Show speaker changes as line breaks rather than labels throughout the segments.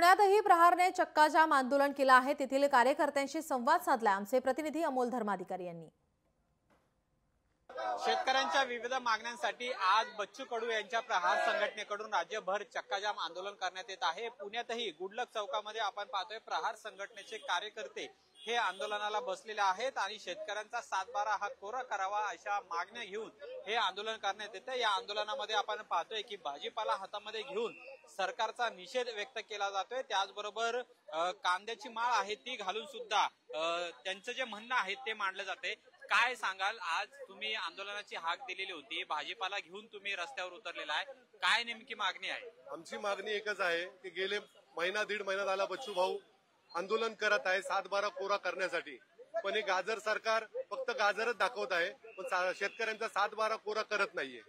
पुण्यातही प्रहारने चक्काजाम आंदोलन केलं आहे। तेथील कार्यकर्त्यांशी संवाद साधला आमचे प्रतिनिधी अमोल धर्माधिकारी यांनी।
शेतकऱ्यांच्या विविध मागण्यांसाठी आज बच्चू कडू यांच्या प्रहार संघटनेकडून राज्यभर चक्काजाम आंदोलन करण्यात येत आहे। पुण्यातही गुडलक चौकामध्ये आपण पाहतोय प्रहार संघटनेचे कार्यकर्ते हे आंदोलनाला बसलेले आहेत आणि शेतकऱ्यांचा 7/12 हा कोरा करावा अशा मागण्या घेऊन हे आंदोलन करण्यात येते। या आंदोलनामध्ये आपण पाहतोय की भाजीपाला हातामध्ये घेऊन सरकारचा निषेध व्यक्त केला जातोय। त्याचबरोबर कांद्याची माळ आहे ती घालून सुद्धा त्यांचं जे म्हणणं आहे ते मांडलं जाते। काय सांगाल, आज तुम्ही आंदोलनाची हाक दिलेली होती, भाजीपाला घेऊन तुम्ही रस्त्यावर उतरलेला आहे, काय नेमकी मागणी आहे?
आमची मागणी एकच आहे की गेले दीड महिना झाला बच्चू भाऊ आंदोलन करत आहे 7/12 कोरा करण्यासाठी, पण हे गाजर सरकार फक्त गाजरच दाखवत आहे, पण शेतकऱ्यांचा 7/12 कोरा करत नाहीये।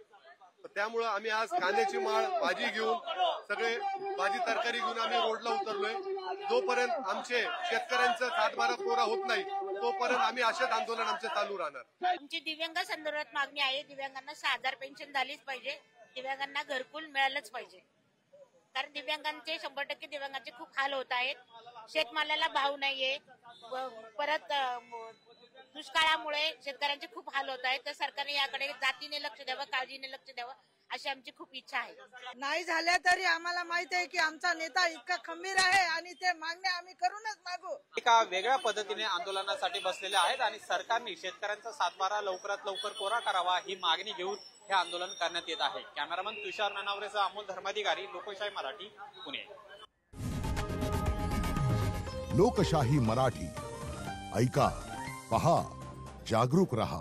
त्यामुळे आम्ही आज कांद्याची माळ, भाजी घेऊन, सगळे भाजी तरकारी घेऊन आम्ही रोडला उतरलोय। जोपर्यंत आमचे शेतकऱ्यांचा 7/12 कोरा होत नाही तोपर्यंत आम्ही अशाच आंदोलन आमचे चालू राहणार।
आमची दिव्यांग संदर्भात मागणी आहे, दिव्यांगांना 6,000 पेन्शन झालीच पाहिजे, दिव्यांगांना घरकुल मिळालंच पाहिजे, कारण दिव्यांगांचे 100% दिव्यांगांचे खूप हाल होत आहेत। शेतमालाला भाव नाहीये, परत दुष्काळामुळे शेतकऱ्यांचे खूप हाल होत आहेत। तर सरकारने याकडे जातीने लक्ष द्यावं, काळजीने लक्ष द्यावं अशी आमची खूप इच्छा आहे।
नाही झाल्या तरी आम्हाला माहित आहे की आमचा नेता इतका खंबीर आहे आणि ते मागण्या आम्ही करूनच मागू।
एका वेगळ्या पद्धतीने आंदोलनासाठी बसलेले आहेत आणि सरकारने शेतकऱ्यांचा 7/12 लवकरात लवकर कोरा करावा ही मागणी घेऊन हे आंदोलन करण्यात येत आहे। कॅमेरामन तुषार नानावरेसह अमोल धर्माधिकारी, लोकशाही मराठी, पुणे।
लोकशाही मराठी ऐका, पहा, जागरूक रहा।